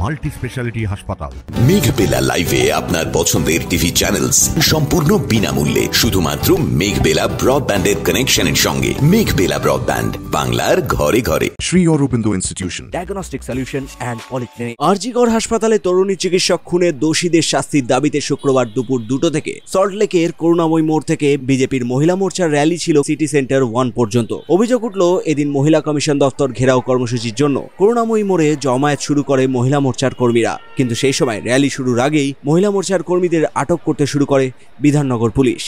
Multi speciality হাসপাতাল। মেঘবেলা লাইভে আপনার পছন্দের টিভি চ্যানেলস সম্পূর্ণ বিনামূল্যে শুধুমাত্র মেঘবেলা ব্রডব্যান্ডের কানেকশনের সঙ্গে। মেঘবেলা ব্রডব্যান্ড, বাংলার ঘরে ঘরে। Shri Aurobindo institution, diagnostic solution and polyclinic. RG Kar হাসপাতালে তরুণী চিকিৎসক খুনে দোষীদের শাস্তির দাবিতে শুক্রবার দুপুর 2টো থেকে সল্টলেকের করুণাময়ী মোড় থেকে বিজেপির মহিলা মোর্চার র্যালি ছিল সিটি সেন্টার 1 পর্যন্ত। অভিযোগ উঠল, এদিন মহিলা কমিশন দফতর ঘেরাও কর্মসূচির জন্য করুণাময়ী মোড়ে জমায়েত শুরু করে মহিলা মোর্চার কর্মীরা, কিন্তু সেই সময় র্যালি শুরুর আগেই মহিলা মোর্চার কর্মীদের আটক করতে শুরু করে বিধাননগর পুলিশ।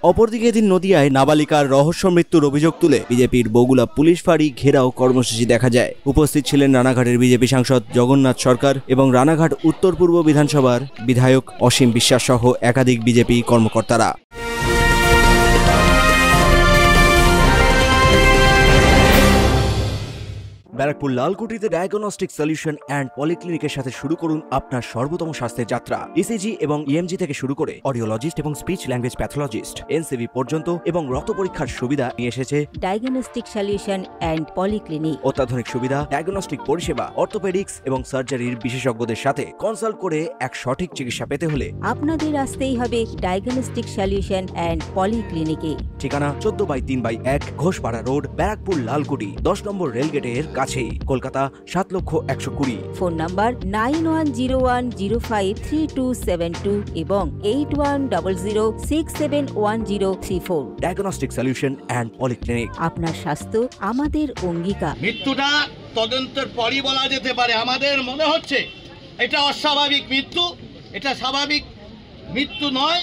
অপরদিকে এদিন নদিয়ায় নাবালিকার রহস্য মৃত্যুর অভিযোগ তুলে বিজেপির বগুলা পুলিশ ফাঁড়ি ঘেরাও কর্মসূচি দেখা যায়। উপস্থিত ছিলেন রানাঘাটের বিজেপি সাংসদ জগন্নাথ সরকার এবং রানাঘাট উত্তর পূর্ব বিধানসভার বিধায়ক অসীম বিশ্বাস সহ একাধিক বিজেপি কর্মকর্তারা। ব্যারাকপুর লালকুটিতে ডায়াগনস্টিক সলিউশন অ্যান্ড পলিক্লিনিকের সাথে শুরু করুন আপনার সর্বোত্তম স্বাস্থ্যের যাত্রা। ইসিজি এবং ইএমজি থেকে শুরু করে অডিওলজিস্ট এবং স্পিচ ল্যাঙ্গুয়েজ প্যাথোলজিস্ট, এনসিভি পর্যন্ত এবং রক্ত পরীক্ষার সুবিধা নিয়ে এসেছে ডায়াগনস্টিক সলিউশন অ্যান্ড পলিক্লিনিক। অত্যাধুনিক সুবিধা, ডায়াগনস্টিক পরিষেবা, অর্থোপেডিক্স এবং সার্জারির বিশেষজ্ঞদের সাথে কনসাল্ট করে এক সঠিক চিকিৎসা পেতে হলে আপনাদের আসতেই হবে ডায়াগনস্টিক সলিউশন অ্যান্ড পলিক্লিনিকে। ঠিকানা 14/3/1 ঘোষপাড়া রোড, ব্যারাকপুর লালকুটি, 10 নম্বর রেলগেটের কাছেই, কলকাতা 7,20,020। ফোন নাম্বার 9101053272 এবং 8100671034। Diagnostic solution and polyclinic. আপনার স্বাস্থ্য আমাদের অঙ্গীকার। মৃত্যুটা তদন্তের পরই বলা যেতে পারে। আমাদের মনে হচ্ছে এটা অস্বাভাবিক মৃত্যু, এটা স্বাভাবিক মৃত্যু নয়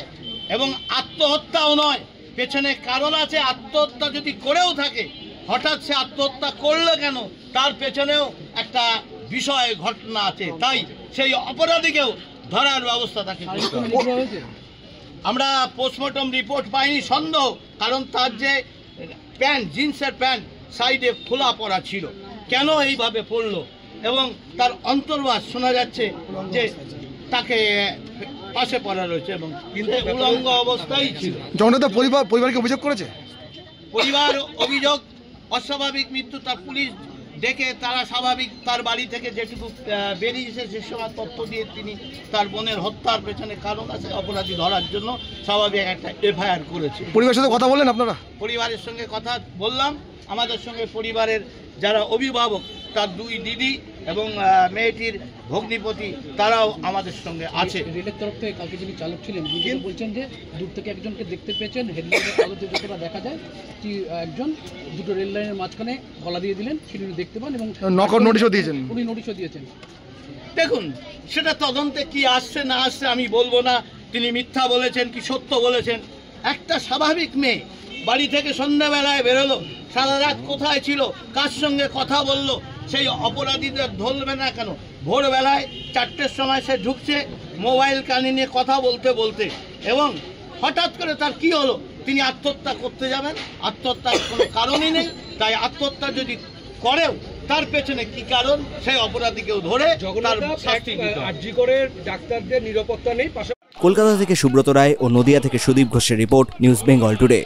এবং আত্মহত্যাও নয়। পেছনে কারণ আছে। আত্মহত্যা যদি করেও থাকে, হঠাৎ সে আত্মহত্যা করলো কেন, তার পেছনেও একটা বিষয় ঘটনা আছে। তাই সেই অপরাধীকেও ধরার ব্যবস্থা তাকে করতে হবে। আমরা পোস্টমর্টম রিপোর্ট পাইনি সন্দেহ, কারণ তার যে প্যান্ট, জিন্সের প্যান্ট সাইডে খোলা পড়া ছিল, কেন এইভাবে পড়লো, এবং তার অন্তর্বাস শোনা যাচ্ছে যে তাকে পাশে পড়া রয়েছে এবং উলঙ্গ অবস্থায় ছিল। পরিবারকে অভিযোগ করেছে, পরিবার অভিযোগ অস্বাভাবিক মৃত্যু। তার পুলিশ ডেকে তারা স্বাভাবিক তার বাড়ি থেকে যেটুকু বেরিয়েছে সে সময় তথ্য দিয়ে তিনি তার বোনের হত্যার পেছনে কারণ আছে, অপরাধী ধরার জন্য স্বাভাবিক একটা এফআইআর করেছে। পরিবারের সাথে কথা বললেন আপনারা? পরিবারের সঙ্গে কথা বললাম। আমাদের সঙ্গে পরিবারের যারা অভিভাবক, তার 2 দিদি এবং মেয়েটির ভগ্নিপতি, তারাও আমাদের সঙ্গে আছে। রেলের তরফ থেকে কালকে যিনি চালক ছিলেন তিনি বলছেন যে দূর থেকে একজনকে দেখতে পেয়েছেন, হেডলাইটের কাগজে যতটা দেখা যায় একজন দুটো রেল লাইনের মাঝখানে গলা দিয়ে দিলেন, সেটি দেখতে পান এবং নকল নোটিশও দিয়েছেন। উনি নোটিশও দিয়েছেন। দেখুন, সেটা তদন্তে কি আসছে না আসছে আমি বলবো না, তিনি মিথ্যা বলেছেন কি সত্য বলেছেন। একটা স্বাভাবিক মেয়ে বাড়ি থেকে সন্ধ্যাবেলায় বেরোলো, সারা রাত কোথায় ছিল, কার সঙ্গে কথা বললো, সেই অপরাধীদের ধরবে না কেন? ভোরবেলায় 4টের সময় সে ঢুকছে, মোবাইল কানে নিয়ে কথা বলতে বলতে, এবং হঠাৎ করে তার কি হলো, তিনি আত্মহত্যা করতে যাবেন। আত্মহত্যার কোনো কারণই নেই। তাই আত্মহত্যা যদি করেও তার পেছনে কি কারণ, সেই অপরাধীকেও ধরে তার শাস্তি দিতে হবে। আরজিকরের ডাক্তারদের নিরাপত্তা নেই। কলকাতা থেকে সুব্রত রায় ও নদিয়া থেকে সুদীপ ঘোষের রিপোর্ট, নিউজ বেঙ্গল টুডে।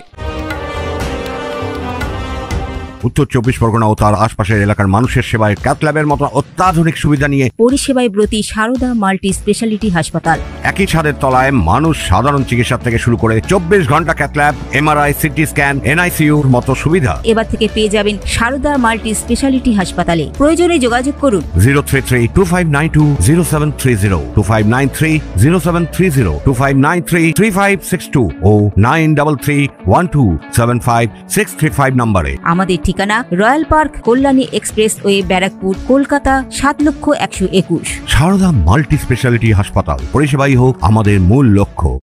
উত্তর 24 পরগনা ও তার আশপাশের এলাকার মানুষের সেবায় ক্যাথ ল্যাবের মতো অত্যাধুনিক সুবিধা নিয়ে পরিষেবায় ব্রতী সারদা মাল্টি স্পেশালিটি হাসপাতাল। একই ছাদের তলায় মানুষ সাধারণ চিকিৎসা থেকে শুরু করে 24 ঘন্টা cath lab, MRI, CT scan, এনআইসিইউর মতো সুবিধা এবার থেকে পেয়ে যাবেন সারদা মাল্টি স্পেশালিটি হাসপাতালে। প্রয়োজনে যোগাযোগ করুন 033-2592-0730, 2593-0730, 2593-3562 ও 9331275635 নম্বরে। আমাদের ঠিকানা Royal Park, Kalyani expressway, Barrackpore, Kolkata 7,01,21। Sarada multi speciality হাসপাতাল, পরিষেবাই হোক আমাদের মূল লক্ষ্য।